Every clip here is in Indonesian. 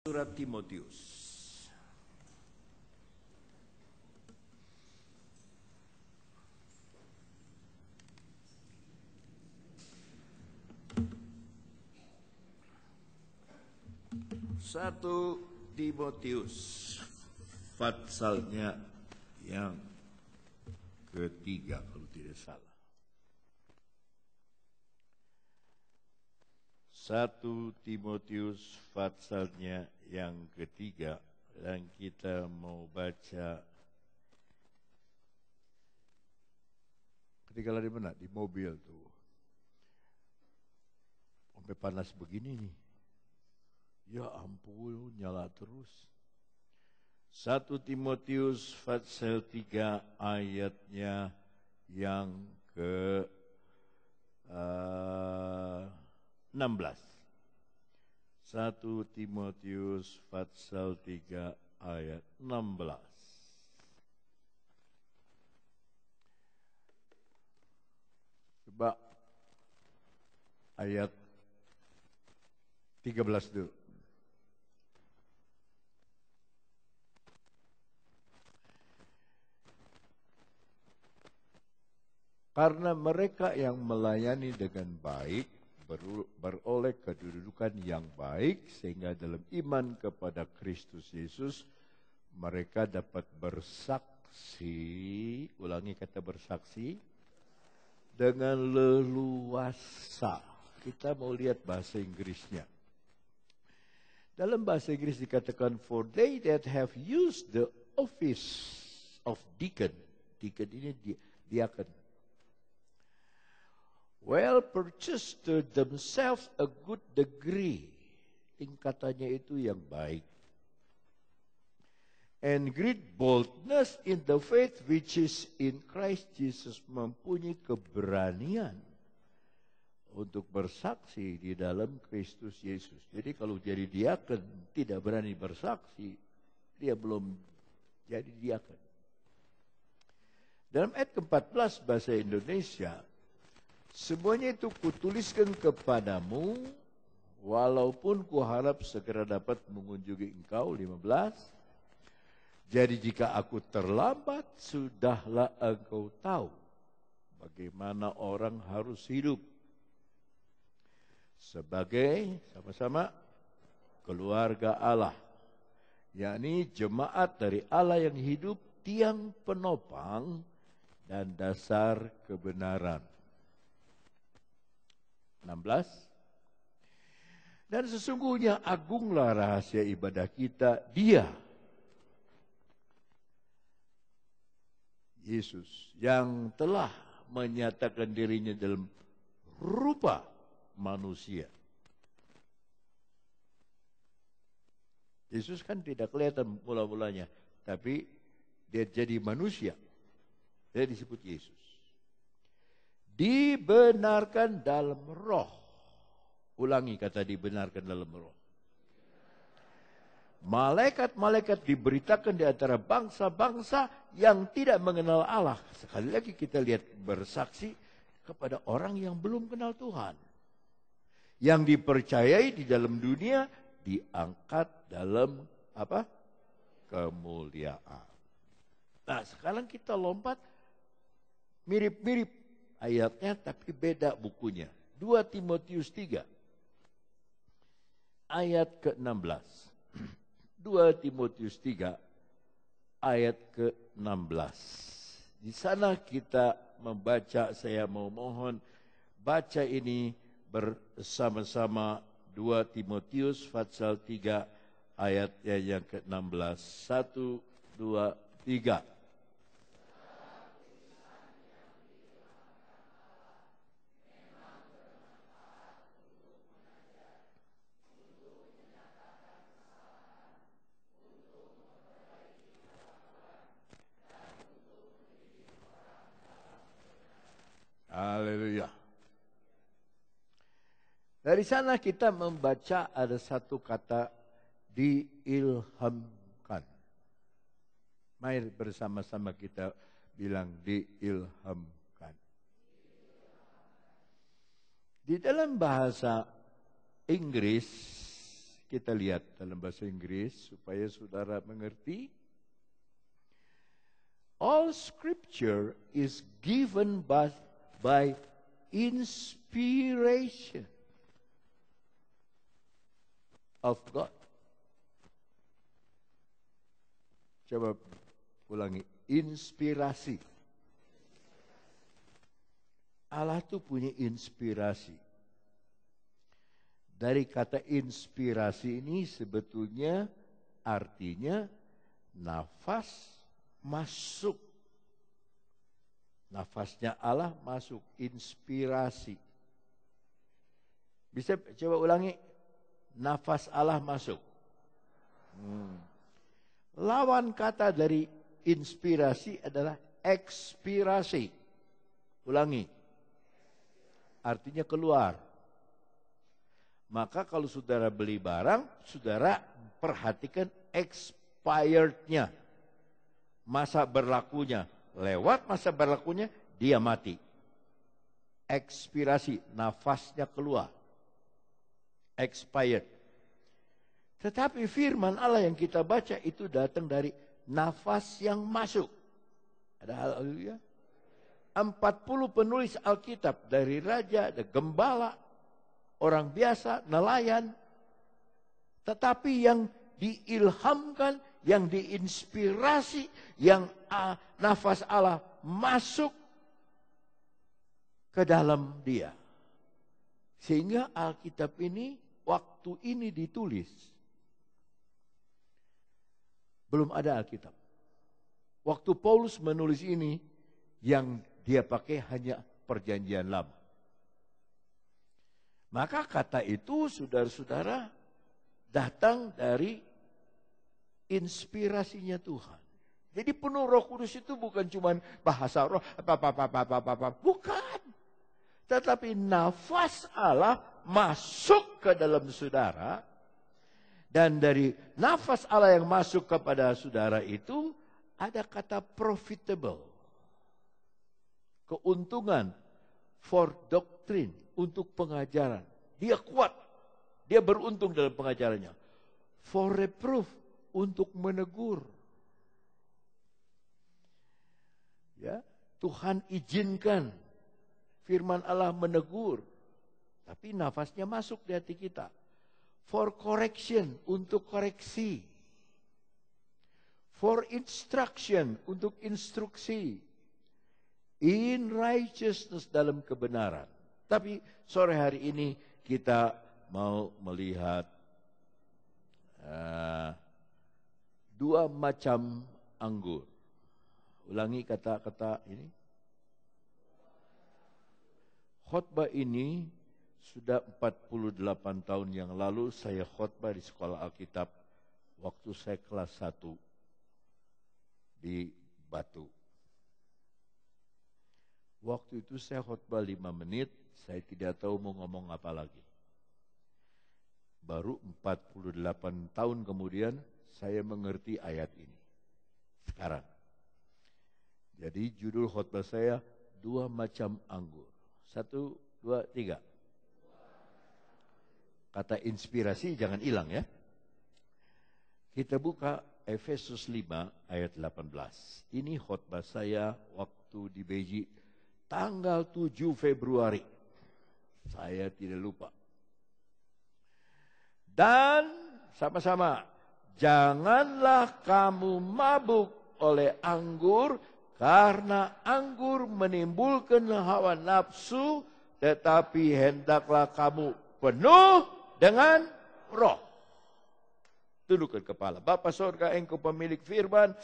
Surat Timotius. Satu Timotius, patsalnya yang ketiga kalau tidak salah. 1 Timotius patsalnya yang ketiga, dan kita mau baca ketika lari mana? Di mobil tuh. Sampai panas begini nih. Ya ampun, nyala terus. 1 Timotius pasal 3 ayatnya yang ke 16. 1 Timotius pasal 3 ayat 16. Coba ayat 13 dulu. Karena mereka yang melayani dengan baik beroleh kedudukan yang baik, sehingga dalam iman kepada Kristus Yesus mereka dapat bersaksi, ulangi kata bersaksi, dengan leluasa. Kita mau lihat bahasa Inggrisnya. Dalam bahasa Inggris dikatakan, for they that have used the office of deacon. Deacon ini diaken. Well, purchase to themselves a good degree. Tingkatannya itu yang baik. And great boldness in the faith which is in Christ Jesus. Mempunyai keberanian untuk bersaksi di dalam Kristus Yesus. Jadi kalau jadi diaken tidak berani bersaksi, dia belum jadi diaken. Dalam ayat ke-14 bahasa Indonesia, semuanya itu kutuliskan kepadamu, walaupun kuharap segera dapat mengunjungi engkau. 15. Jadi jika aku terlambat, sudahlah engkau tahu bagaimana orang harus hidup sebagai sama-sama keluarga Allah, yakni jemaat dari Allah yang hidup, tiang penopang dan dasar kebenaran. 16. Dan sesungguhnya agunglah rahasia ibadah kita, Dia, Yesus, yang telah menyatakan dirinya dalam rupa manusia. Yesus kan tidak kelihatan mula-mulanya, tapi dia jadi manusia. Dia disebut Yesus. Dibenarkan dalam roh. Ulangi kata dibenarkan dalam roh. Malaikat-malaikat diberitakan di antara bangsa-bangsa yang tidak mengenal Allah. Sekali lagi kita lihat bersaksi kepada orang yang belum kenal Tuhan. Yang dipercayai di dalam dunia diangkat dalam apa? Kemuliaan. Nah, sekarang kita lompat mirip-mirip ayatnya, tapi beda bukunya. 2 Timotius 3 ayat ke-16. 2 Timotius 3 ayat ke-16. Di sana kita membaca, saya mau mohon baca ini bersama-sama. 2 Timotius pasal 3 ayatnya yang ke-16. 1, 2, 3. Haleluya. Dari sana kita membaca ada satu kata diilhamkan. Mari bersama-sama kita bilang diilhamkan. Di dalam bahasa Inggris Kita lihat dalam bahasa Inggris supaya saudara mengerti. All scripture is given by inspiration of God. Coba ulangi, inspirasi. Allah tuh punya inspirasi. Dari kata inspirasi ini sebetulnya artinya nafas masuk. Nafasnya Allah masuk, inspirasi. Bisa coba ulangi, nafas Allah masuk. Lawan kata dari inspirasi adalah ekspirasi. Ulangi, artinya keluar. Maka kalau saudara beli barang, saudara perhatikan expirednya. Masa berlakunya. Lewat masa berlakunya, dia mati. Ekspirasi, nafasnya keluar. Expired. Tetapi firman Allah yang kita baca itu datang dari nafas yang masuk. Ada haleluya. 40 penulis Alkitab, dari raja, dari gembala, orang biasa, nelayan. Tetapi yang diilhamkan, yang diinspirasi, yang nafas Allah masuk ke dalam dia. Sehingga Alkitab ini, waktu ini ditulis, belum ada Alkitab. Waktu Paulus menulis ini, yang dia pakai hanya perjanjian lama. Maka kata itu, saudara-saudara, datang dari inspirasinya Tuhan. Jadi penuh Roh Kudus itu bukan cuma bahasa roh, bukan. Tetapi nafas Allah masuk ke dalam saudara, dan dari nafas Allah yang masuk kepada saudara itu ada kata profitable. Keuntungan, for doctrine, untuk pengajaran. Dia kuat, dia beruntung dalam pengajarannya. For reproof, untuk menegur. Ya, Tuhan izinkan firman Allah menegur, tapi nafasnya masuk di hati kita. For correction, untuk koreksi. For instruction, untuk instruksi. In righteousness, dalam kebenaran. Tapi sore hari ini kita mau melihat dua macam anggur. Ulangi kata-kata ini. Khotbah ini sudah 48 tahun yang lalu saya khotbah di sekolah Alkitab waktu saya kelas 1 di Batu. Waktu itu saya khotbah 5 menit, saya tidak tahu mau ngomong apa lagi. Baru 48 tahun kemudian saya mengerti ayat ini. Sekarang. Jadi judul khotbah saya, dua macam anggur. 1, 2, 3. Kata inspirasi jangan hilang ya. Kita buka Efesus 5 ayat 18. Ini khotbah saya waktu di Beijing tanggal 7 Februari. Saya tidak lupa. Dan sama-sama, janganlah kamu mabuk oleh anggur, karena anggur menimbulkan hawa nafsu, tetapi hendaklah kamu penuh dengan roh. Tundukkan kepala. Bapa sorga, Engkau pemilik firman.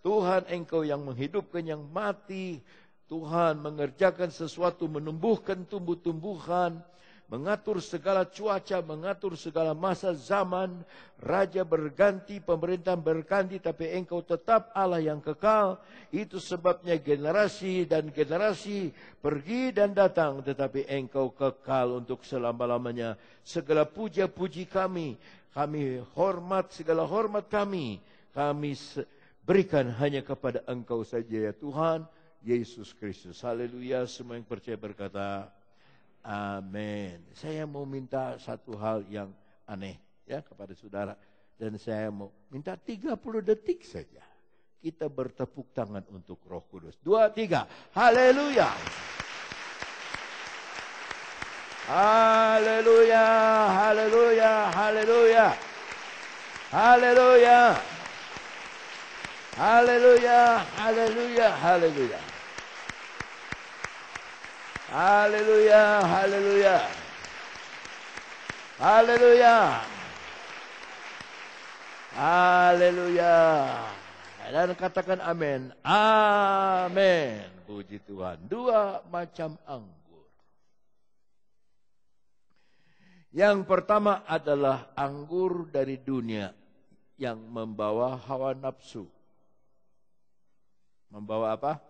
Tuhan, Engkau yang menghidupkan yang mati. Tuhan mengerjakan sesuatu, menumbuhkan tumbuh-tumbuhan, mengatur segala cuaca, mengatur segala masa zaman. Raja berganti, pemerintahan berganti, tapi Engkau tetap Allah yang kekal. Itu sebabnya generasi dan generasi pergi dan datang, tetapi Engkau kekal untuk selama-lamanya. Segala puja-puji kami hormat, segala hormat kami berikan hanya kepada Engkau saja ya Tuhan Yesus Kristus. Haleluya. Semua yang percaya berkata amin. Saya mau minta satu hal yang aneh. ya kepada saudara. Dan saya mau minta 30 detik saja. Kita bertepuk tangan untuk Roh Kudus. 2, 3. Haleluya. Haleluya, haleluya, haleluya. Haleluya. Haleluya, haleluya, haleluya. Haleluya, haleluya. Haleluya. Haleluya. Dan katakan amin. Amin. Puji Tuhan. 2 macam anggur. Yang pertama adalah anggur dari dunia yang membawa hawa nafsu. Membawa apa?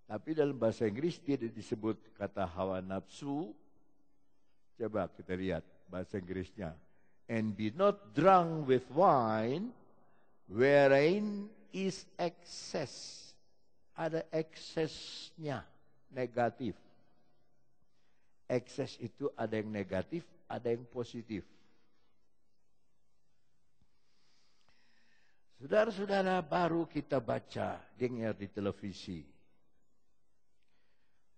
Tapi dalam bahasa Inggris tidak disebut kata hawa nafsu. Coba kita lihat bahasa Inggrisnya. And be not drunk with wine, wherein is excess. Ada eksesnya, negatif. Ekses itu ada yang negatif, ada yang positif. Saudara-saudara, baru kita baca, dengar di televisi.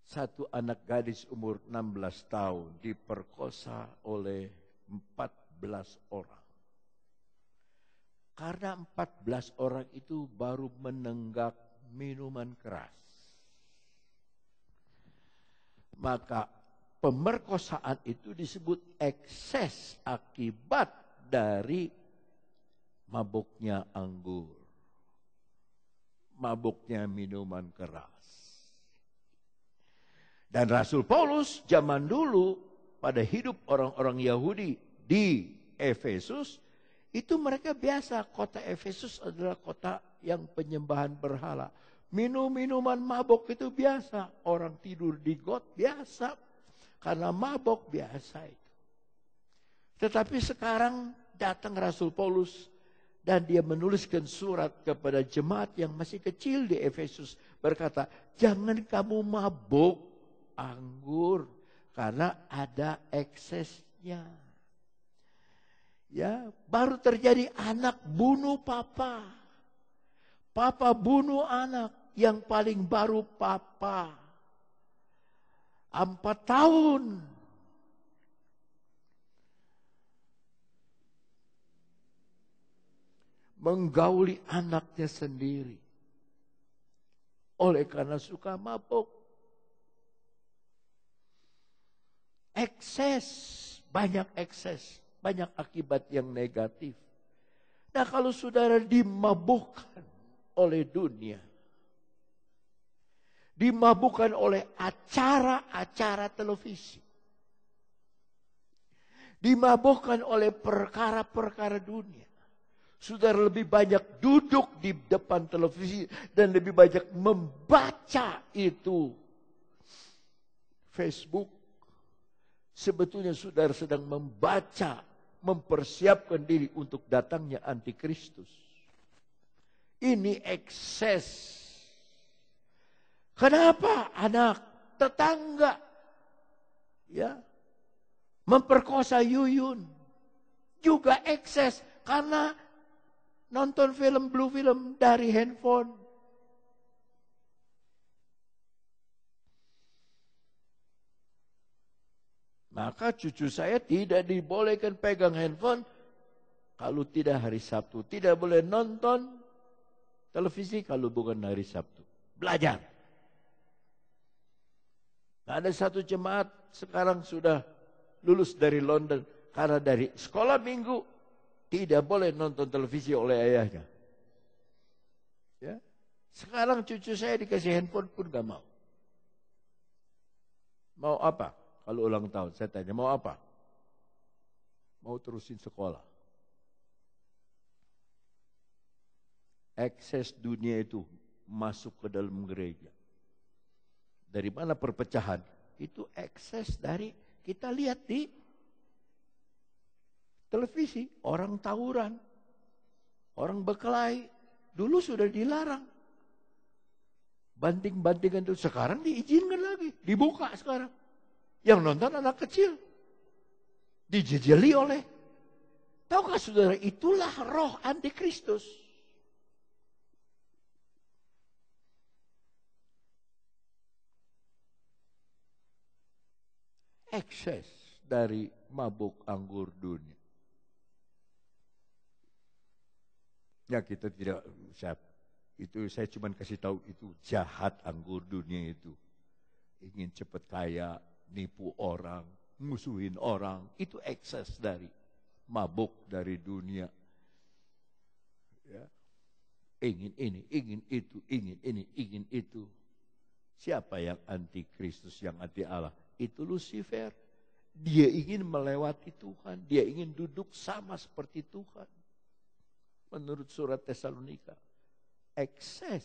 Satu anak gadis umur 16 tahun diperkosa oleh 14 orang. Karena 14 orang itu baru menenggak minuman keras. Maka pemerkosaan itu disebut ekses akibat dari mabuknya anggur. Mabuknya minuman keras. Dan Rasul Paulus zaman dulu pada hidup orang-orang Yahudi di Efesus, itu mereka biasa, kota Efesus adalah kota yang penyembahan berhala. Minum-minuman mabok itu biasa, orang tidur di got biasa, karena mabok biasa itu. Tetapi sekarang datang Rasul Paulus dan dia menuliskan surat kepada jemaat yang masih kecil di Efesus, berkata, jangan kamu mabuk anggur karena ada eksesnya. Ya, baru terjadi anak bunuh papa. Papa bunuh anak, yang paling baru papa. 4 tahun. Menggauli anaknya sendiri. Oleh karena suka mabuk. Ekses, banyak ekses. Banyak akibat yang negatif. Nah, kalau saudara dimabukkan oleh dunia, dimabukkan oleh acara-acara televisi, dimabukkan oleh perkara-perkara dunia, saudara lebih banyak duduk di depan televisi dan lebih banyak membaca itu Facebook. Sebetulnya saudara sedang mempersiapkan diri untuk datangnya antikristus. Ini ekses. Kenapa anak tetangga ya memperkosa Yuyun? Juga ekses karena nonton blue film dari handphone. Maka cucu saya tidak dibolehkan pegang handphone kalau tidak hari Sabtu. Tidak boleh nonton televisi kalau bukan hari Sabtu. Belajar. Ada satu jemaat sekarang sudah lulus dari London. Karena dari sekolah minggu tidak boleh nonton televisi oleh ayahnya. Ya. Sekarang cucu saya dikasih handphone pun gak mau. Mau apa? Kalau ulang tahun, saya tanya, mau apa? Mau terusin sekolah. Ekses dunia itu masuk ke dalam gereja. Dari mana perpecahan? Itu ekses dari, kita lihat di televisi. Orang tawuran, orang berkelahi. Dulu sudah dilarang. Banting-bantingan itu sekarang diizinkan lagi. Dibuka sekarang. Yang nonton anak kecil. Dijejeli oleh Tahukah saudara, itulah roh antikristus. Ekses dari mabuk anggur dunia. Ya kita tidak, saya cuma kasih tahu itu jahat anggur dunia itu. Ingin cepat kaya, nipu orang, musuhin orang, itu ekses dari mabuk dari dunia. Ya. Ingin ini, ingin itu, ingin ini, ingin itu. Siapa yang anti Kristus, yang anti Allah? Itu Lucifer. Dia ingin melewati Tuhan, dia ingin duduk sama seperti Tuhan. Menurut surat Tesalonika, ekses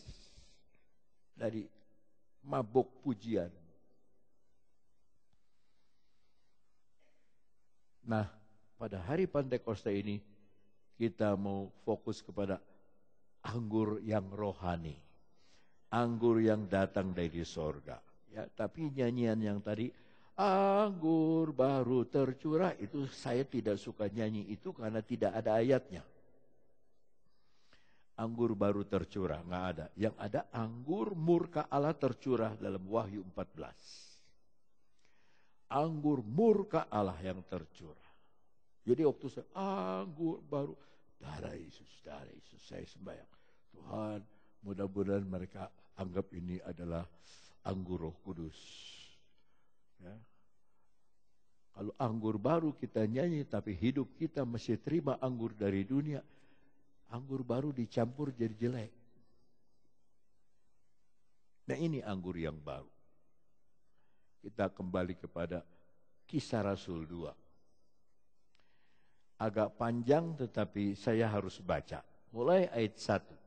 dari mabuk pujian. Nah, pada hari Pantekosta ini kita mau fokus kepada anggur yang rohani, anggur yang datang dari sorga. Ya, tapi nyanyian yang tadi, anggur baru tercurah, itu saya tidak suka nyanyi itu karena tidak ada ayatnya. Anggur baru tercurah, nggak ada. Yang ada anggur murka Allah tercurah dalam Wahyu 14. Anggur murka Allah yang tercurah. Jadi waktu saya anggur baru, darah Yesus, saya sembahyang. Tuhan, mudah-mudahan mereka anggap ini adalah anggur Roh Kudus. Ya. Kalau anggur baru kita nyanyi, tapi hidup kita masih terima anggur dari dunia, anggur baru dicampur jadi jelek. Nah ini anggur yang baru. Kita kembali kepada Kisah Rasul 2. Agak panjang tetapi saya harus baca. Mulai ayat 1.